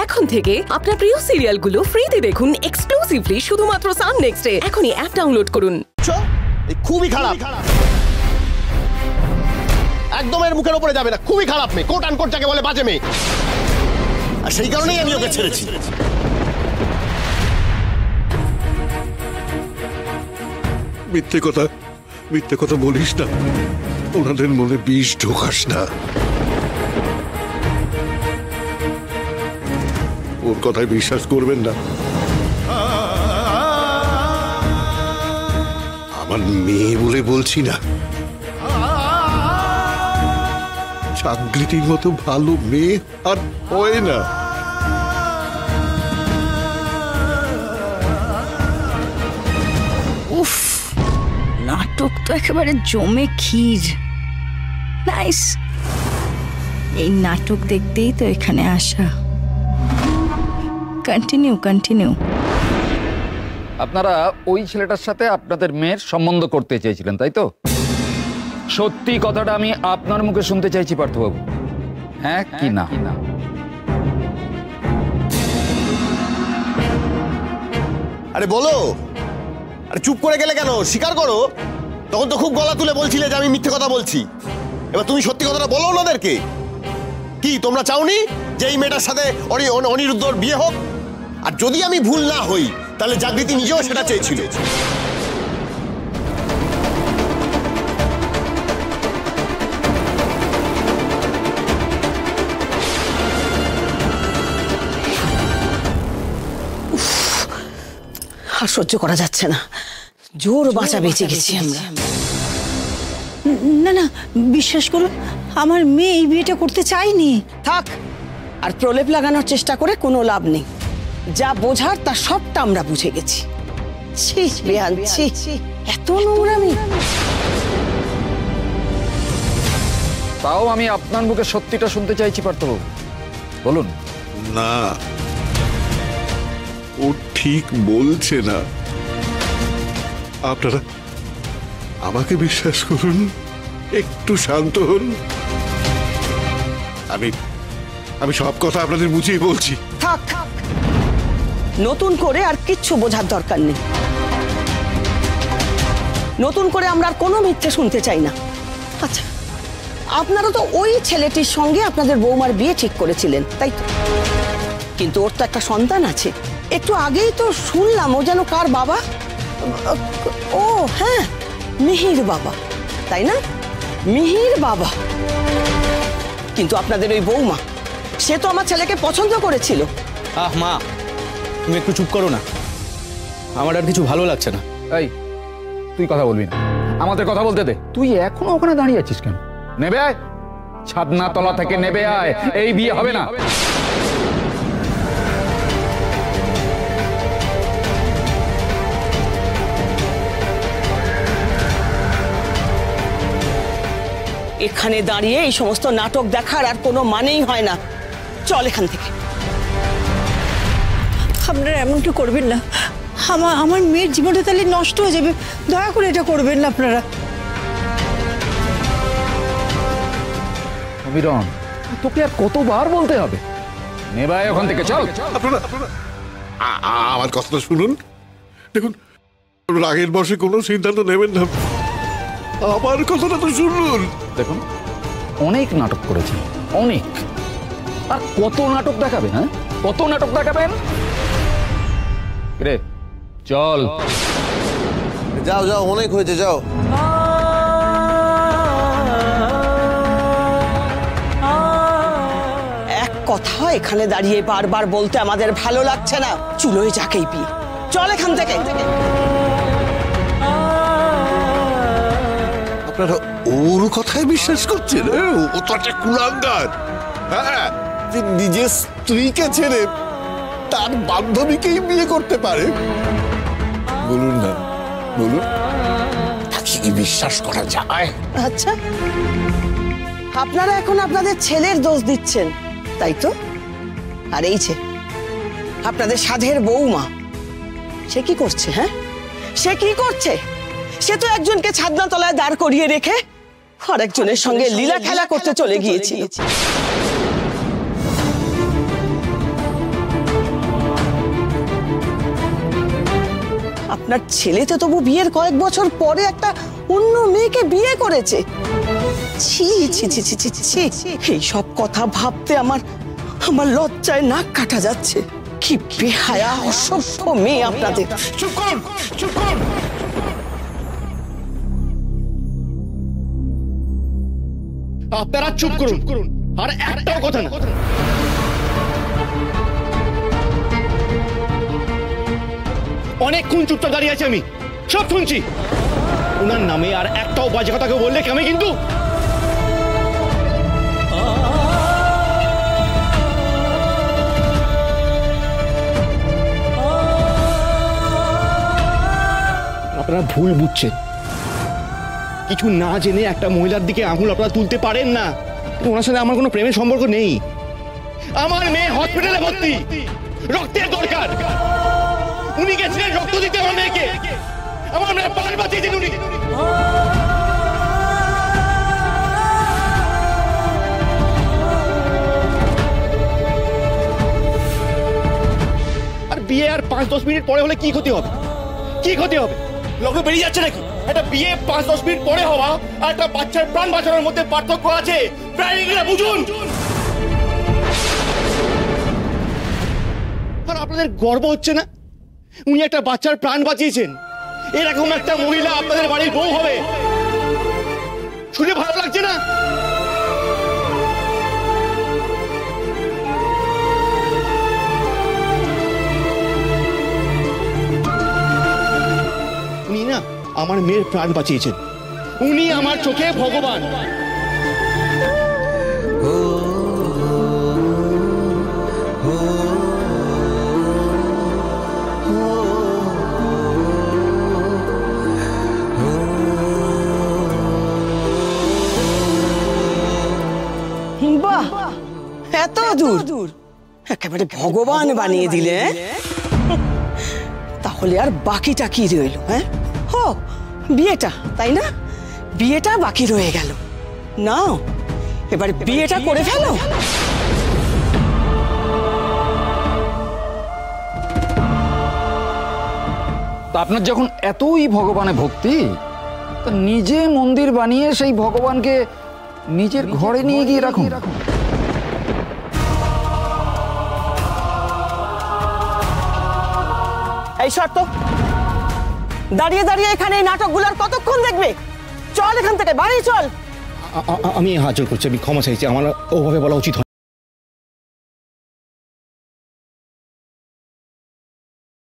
এখন থেকে আপনার প্রিয় সিরিয়ালগুলো ফ্রিতে দেখুন এক্সক্লুসিভলি শুধুমাত্র সান নেক্সটে। এখনই অ্যাপ ডাউনলোড করুন। খুবই খারাপ, একদম এর মুখের উপরে যাবে না। খুবই খারাপ মেয়ে, কোট আনকোট যাকে বলে বাজে মেয়ে, আর সেই কারণেই আমি ওকে ছেড়েছি। মিথ্যে কথা বলিস না, ওনাদের মনে বিষ ঢোকাস না। ওর কথায় বিশ্বাস করবেন না। আমার মেয়ে বলে বলছি না, চাকরিটির মতো ভালো মেয়ে আর হয় না। উফ, নাটক তো একেবারে জমে ক্ষীর। নাইস, এই নাটক দেখতেই তো এখানে আসা। কন্টিনিউ। আপনারা ওই ছেলেটার সাথে আপনাদের মেয়ের সম্বন্ধ করতে চেয়েছিলেন, তাই তো? সত্যি কথাটা আমি আপনার মুখে শুনতে চাইছি পার্থবাবু, হ্যাঁ কি না? আরে বলো, আরে চুপ করে গেলে কেন? স্বীকার করো। তখন তো খুব গলা তুলে বলছিলে যে আমি মিথ্যে কথা বলছি। এবার তুমি সত্যি কথাটা বলো ওনাদেরকে। কি তোমরা চাওনি যে এই মেয়েটার সাথে অনিরুদ্ধর বিয়ে হোক? আর যদি আমি ভুল না হই তাহলে জাগৃতি নিজেও সেটা চেয়েছিল। আর সহ্য করা যাচ্ছে না, জোর বাঁচা বেঁচে গেছি আমরা। না বিশ্বাস করুন, আমার মেয়ে এই বিয়েটা করতে চায়নি। থাক, আর প্রলেপ লাগানোর চেষ্টা করে কোনো লাভ নেই। যা বোঝার তা সবটা আমরা বুঝে গেছি। এত নোংরামি। তাও আমি আপনার মুখে সত্যিটা শুনতে চাইছি পার্থবাবু, বলুন। না, ও ঠিক বলছে না। আপনারা আমাকে বিশ্বাস করুন, একটু শান্ত হন। আমি সব কথা আপনাদের বুঝিয়ে বলছি। থাক, নতুন করে আর কিচ্ছু বোঝার দরকার নেই। নতুন করে আমরা আর কোনো মিথ্যে শুনতে চাই না। আচ্ছা, আপনারা তো ওই ছেলেটির সঙ্গে আপনাদের বৌমার বিয়ে ঠিক করেছিলেন, তাই তো? কিন্তু ওর তো একটা সন্তান আছে। একটু আগেই তো শুনলাম ও যেন কার বাবা। ও হ্যাঁ, মিহির বাবা, তাই না? মিহির বাবা। কিন্তু আপনাদের ওই বৌমা, সে তো আমার ছেলেকে পছন্দ করেছিল। মা, তুমি একটু চুপ করো না, আমার আর কিছু ভালো লাগছে না। এই, তুই কথা বলবি না, আমাদের কথা বলতে দে। তুই এখনো ওখানে দাঁড়িয়ে আছিস কেন? নেবে আয়, ছাদনা তলা থেকে নেবে আয়, এই বিয়ে হবে না। এখানে দাঁড়িয়ে এই সমস্ত নাটক দেখার আর কোনো মানেই হয় না। চল এখান থেকে। আপনারা এমনটা করবেন না, আমার মেয়ের জীবনটা তাহলে নষ্ট হয়ে যাবে। দয়া করে এটা করবেন না আপনারা। অবিরন, তোকে আর কতবার বলতে হবে? নেবাই ওখান থেকে, চল। আপনারা আমার কথাটা শুনুন। দেখুন, রাগের বশে কোনো সিদ্ধান্ত নেবেন না, আমার কথাটা তো শুনুন। দেখুন, অনেক নাটক করেছেন, অনেক। আর কত নাটক দেখাবেন? হ্যাঁ, কত নাটক দেখাবেন? রে চল। যাও যাও, অনেক হয়েছে, যাও। এক কথা এখানে দাঁড়িয়ে বারবার বলতে আমাদের ভালো লাগছে না। চুলোয় যাকেই বিয়ে। চল এখান থেকে। আপনারা ওর কথায় বিশ্বাস করছেন? ও তো একটা কুলাঙ্গার। হ্যাঁ, যে নিজের স্ত্রীকে ছেড়ে তার বান্ধবীকেই বিয়ে করতে পারে। বলুন না, বলুন, তাকে কি বিশ্বাস করা যায়? আচ্ছা, আপনারা এখন আপনাদের ছেলের দোষ দিচ্ছেন, তাই তো? আর এই যে আপনাদের সাধের বৌমা, সে কি করছে? হ্যাঁ, সে কি করছে? সে তো একজনকে ছাদনা তলায় দাঁড় করিয়ে রেখে আরেকজনের সঙ্গে লীলা খেলা করতে চলে গিয়েছিল। আপনার ছেলে তো তবু বিয়ের কয়েক বছর পরে একটা অন্য মেয়েকে বিয়ে করেছে। ছি ছি ছি ছি ছি ছি, এই সব কথা ভাবতে আমার লজ্জায় নাক কাটা যাচ্ছে। কি বেহায়া অসভ্য মেয়ে আপনাদের। চুপ করুন, চুপ করুন। আপনারা চুপ করুন, আর একটাও কথা না। অনেকক্ষণ চুপচাপ দাঁড়িয়ে আছি, আমি সব শুনছি। ওনার নামে আর একটাও বাজে কথা কেউ বললে আমি কিন্তু আপনারা ভুল বুঝছেন। কিছু না জেনে একটা মহিলার দিকে আঙুল আপনারা তুলতে পারেন না। ওনার সাথে আমার কোনো প্রেমের সম্পর্ক নেই। আমার মেয়ে হসপিটালে ভর্তি, রক্তের দরকার। উনি গেছিলেন রক্ত দিতে আমার মেয়েকে। আমার মেয়ে প্রাণ বাঁচিয়েছেন উনি। আর বিয়ে আর 5-10 মিনিট পরে হলে কি ক্ষতি হবে? কি ক্ষতি হবে? লগ্ন বেরিয়ে যাচ্ছে নাকি? একটা বিয়ে 5-10 মিনিট পরে হওয়া আর একটা বাচ্চার প্রাণ বাঁচানোর মধ্যে পার্থক্য আছে। প্রাণীরা বুঝুন। আর আপনাদের গর্ব হচ্ছে না? উনি একটা বাচ্চার প্রাণ বাঁচিয়েছেন। এরকম একটা মহিলা আপনাদের বাড়ির বউ হবে, শুনে ভালো লাগছে না? উনি না আমার মেয়ের প্রাণ বাঁচিয়েছেন। উনি আমার চোখে ভগবান। বাহ, এত দূর একেবারে ভগবান বানিয়ে দিলে। তাহলে আর বাকিটা কি রইল? হ্যাঁ, হো বিয়েটা, তাই না? বিয়েটা বাকি রয়ে গেল। নাও এবার বিয়েটা করে ফেলো। তা আপনার যখন এতই ভগবানে ভক্তি, তা নিজে মন্দির বানিয়ে সেই ভগবানকে নিজের ঘরে নিয়ে গিয়ে রাখুন। এই শর্ত, দাঁড়িয়ে দাঁড়িয়ে এখানে এই নাটকগুলোর কতক্ষণ দেখবে? চল এখান থেকে, বাড়ি চল। আমি হাত জোর করছি, আমি ক্ষমা চাইছি। আমার ওভাবে বলা উচিত হয়নি।